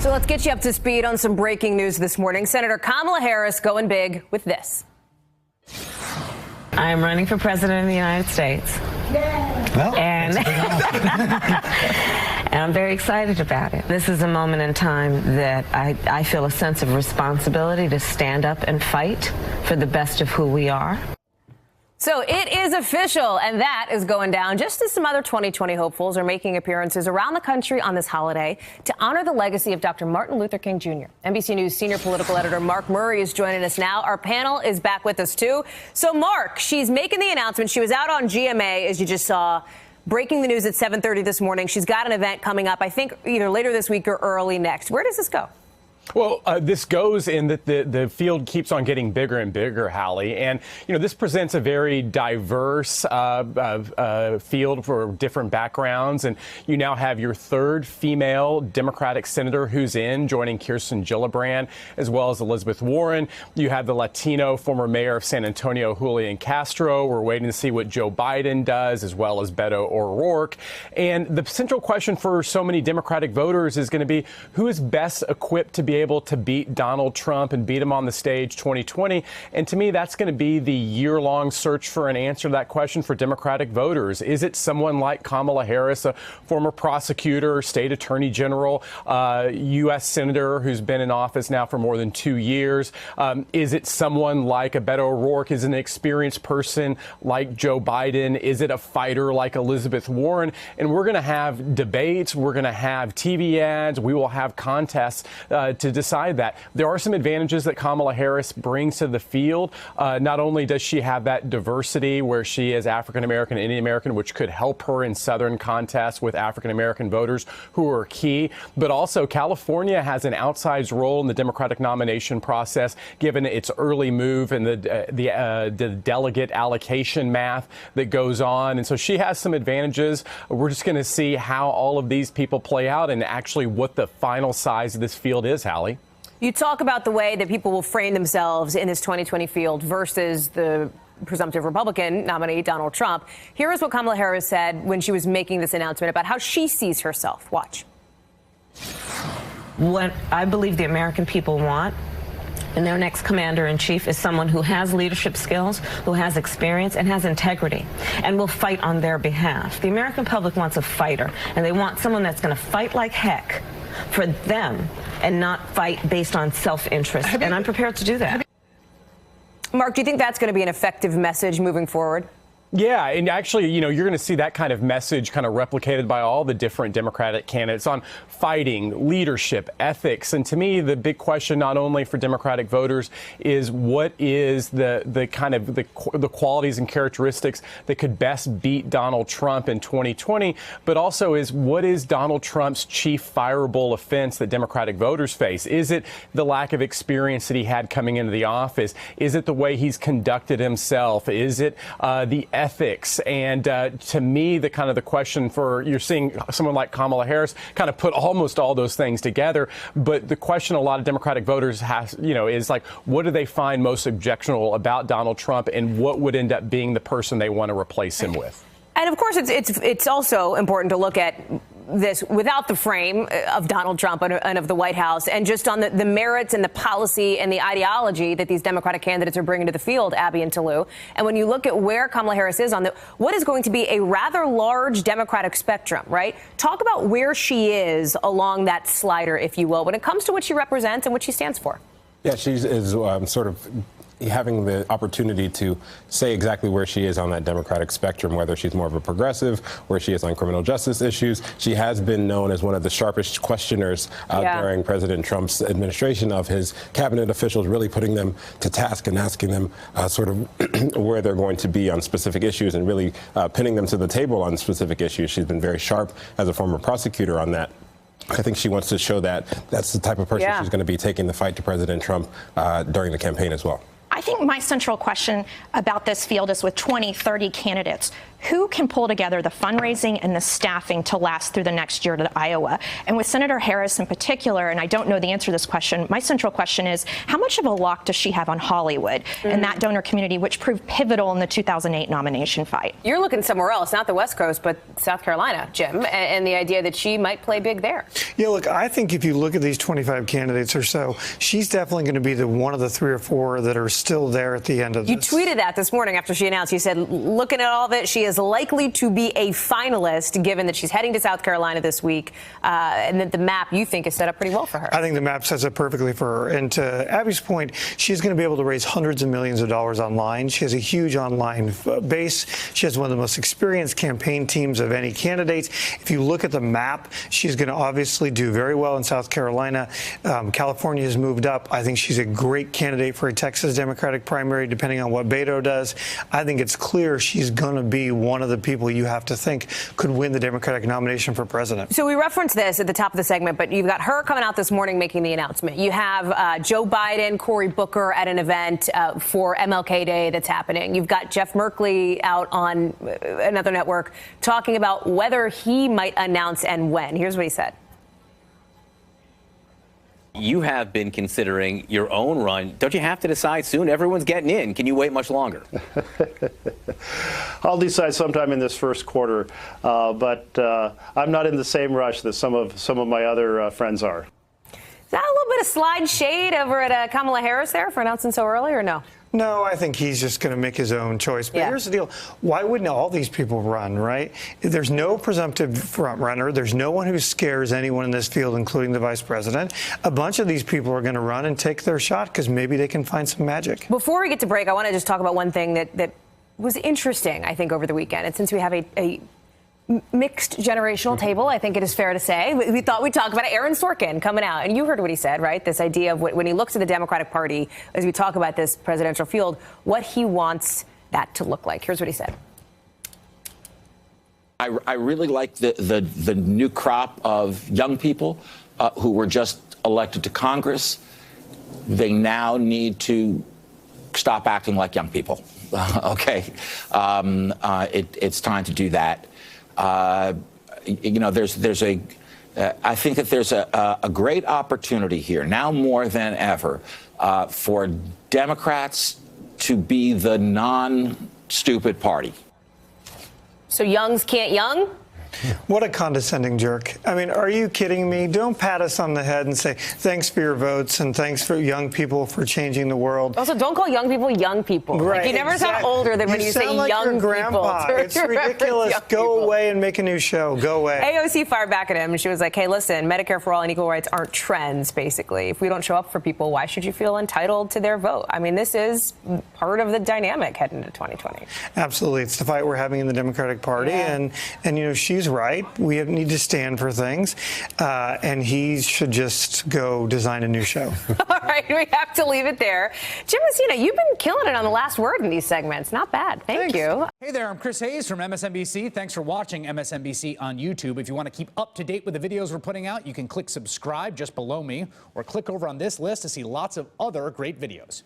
So let's get you up to speed on some breaking news this morning. Senator Kamala Harris going big with this. I am running for president of the United States. Well, and I'm very excited about it. This is a moment in time that I feel a sense of responsibility to stand up and fight for the best of who we are. So it is official, and that is going down just as some other 2020 hopefuls are making appearances around the country on this holiday to honor the legacy of Dr. Martin Luther King Jr. NBC News senior political editor Mark Murray is joining us now. Our panel is back with us, too. So, Mark, she's making the announcement. She was out on GMA, as you just saw, breaking the news at 7:30 this morning. She's got an event coming up, I think, either later this week or early next. Where does this go? Well, this goes in that the field keeps on getting bigger and bigger, Hallie. And, you know, this presents a very diverse field for different backgrounds. And you now have your third female Democratic senator who's in, joining Kirsten Gillibrand, as well as Elizabeth Warren. You have the Latino former mayor of San Antonio, Julian Castro. We're waiting to see what Joe Biden does, as well as Beto O'Rourke. And the central question for so many Democratic voters is going to be who is best equipped to be able to beat Donald Trump and beat him on the stage 2020. And to me, that's going to be the year-long search for an answer to that question for Democratic voters. Is it someone like Kamala Harris, a former prosecutor, state attorney general, U.S. senator who's been in office now for more than 2 years? Is it someone like a Beto O'Rourke? Is it an experienced person like Joe Biden? Is it a fighter like Elizabeth Warren? And we're going to have debates. We're going to have TV ads. We will have contests to decide that. There are some advantages that Kamala Harris brings to the field. Not only does she have that diversity where she is African-American, Indian American, which could help her in Southern contests with African-American voters who are key, but also California has an outsized role in the Democratic nomination process, given its early move and the delegate allocation math that goes on. And so she has some advantages. We're just going to see how all of these people play out and actually what the final size of this field is, Hallie. You talk about the way that people will frame themselves in this 2020 field versus the presumptive Republican nominee, Donald Trump. Here is what Kamala Harris said when she was making this announcement about how she sees herself. Watch. What I believe the American people want and their next commander-in-chief is someone who has leadership skills, who has experience, and has integrity, and will fight on their behalf. The American public wants a fighter, and they want someone that's going to fight like heck for them and not fight based on self-interest. And I'm prepared to do that. Mark, do you think that's going to be an effective message moving forward? Yeah, and actually, you know, you're going to see that kind of message kind of replicated by all the different Democratic candidates on fighting, leadership, ethics. And to me, the big question, not only for Democratic voters, is what is the kind of the qualities and characteristics that could best beat Donald Trump in 2020, but also is what is Donald Trump's chief fireable offense that Democratic voters face? Is it the lack of experience that he had coming into the office? Is it the way he's conducted himself? Is it the ethics? And to me, the kind of the question for, you're seeing someone like Kamala Harris kind of put almost all those things together. But the question a lot of Democratic voters has, you know, is like, what do they find most objectionable about Donald Trump, and what would end up being the person they want to replace him with? And of course, it's also important to look at this without the frame of Donald Trump and of the White House, and just on the merits and the policy and the ideology that these Democratic candidates are bringing to the field, Abby and Toulouse. And when you look at where Kamala Harris is on what is going to be a rather large Democratic spectrum, right? Talk about where she is along that slider, if you will, when it comes to what she represents and what she stands for. Yeah, she is sort of having the opportunity to say exactly where she is on that Democratic spectrum, whether she's more of a progressive, where she is on criminal justice issues. She has been known as one of the sharpest questioners during President Trump's administration of his cabinet officials, really putting them to task and asking them sort of where they're going to be on specific issues, and really pinning them to the table on specific issues. She's been very sharp as a former prosecutor on that. I think she wants to show that that's the type of person she's going to be taking the fight to President Trump during the campaign as well. I think my central question about this field is, with 20, 30 candidates, who can pull together the fundraising and the staffing to last through the next year to Iowa? And with Senator Harris in particular, and I don't know the answer to this question, my central question is, how much of a lock does she have on Hollywood and that donor community, which proved pivotal in the 2008 nomination fight? You're looking somewhere else, not the West Coast, but South Carolina, Jim, and the idea that she might play big there. Yeah, look, I think if you look at these 25 candidates or so, she's definitely going to be the one of the 3 or 4 that are still there at the end of this. You tweeted that this morning after she announced. You said, looking at all of it, she is likely to be a finalist, given that she's heading to South Carolina this week, and that the map, you think, is set up pretty well for her. I think the map sets up perfectly for her. And to Abby's point, she's going to be able to raise hundreds of millions of dollars online. She has a huge online base. She has one of the most experienced campaign teams of any candidates. If you look at the map, she's going to obviously do very well in South Carolina. California has moved up. I think she's a great candidate for a Texas Democratic primary, depending on what Beto does. I think it's clear she's going to be one of the people you have to think could win the Democratic nomination for president. So we referenced this at the top of the segment, but you've got her coming out this morning making the announcement. You have Joe Biden, Cory Booker at an event for MLK Day that's happening. You've got Jeff Merkley out on another network talking about whether he might announce and when. Here's what he said. You have been considering your own run. Don't you have to decide soon? Everyone's getting in. Can you wait much longer? I'll decide sometime in this first quarter, but I'm not in the same rush that some of my other friends are. Is that a little bit of slide shade over at Kamala Harris there for announcing so early, or no? No, I think he's just going to make his own choice. But here's the deal. Why wouldn't all these people run, right? There's no presumptive front runner. There's no one who scares anyone in this field, including the vice president. A bunch of these people are going to run and take their shot because maybe they can find some magic. Before we get to break, I want to just talk about one thing that was interesting, I think, over the weekend. And since we have a mixed generational table, I think it is fair to say. We thought we'd talk about it. Aaron Sorkin coming out. And you heard what he said, right? This idea of when he looks at the Democratic Party, as we talk about this presidential field, what he wants that to look like. Here's what he said. I really like the new crop of young people who were just elected to Congress. They now need to stop acting like young people. Okay. It's time to do that. You know, I think that there's a great opportunity here now more than ever for Democrats to be the non-stupid party. So youngs can't young? What a condescending jerk. I mean, are you kidding me? Don't pat us on the head and say, thanks for your votes and thanks for young people for changing the world. Also, don't call young people young people. Right, like, you never sound older than when you say sound like young your grandpa. people. It's ridiculous. Go away and make a new show. Go away. AOC fired back at him, and she was like, hey, listen, Medicare for all and equal rights aren't trends, basically. If we don't show up for people, why should you feel entitled to their vote? I mean, this is part of the dynamic heading into 2020. Absolutely. It's the fight we're having in the Democratic Party. Yeah. And you know, she's right. We need to stand for things. And he should just go design a new show. All right. We have to leave it there. Jim Messina, you've been killing it on the last word in these segments. Not bad. Thank you. Hey there. I'm Chris Hayes from MSNBC. Thanks for watching MSNBC on YouTube. If you want to keep up to date with the videos we're putting out, you can click subscribe just below me or click over on this list to see lots of other great videos.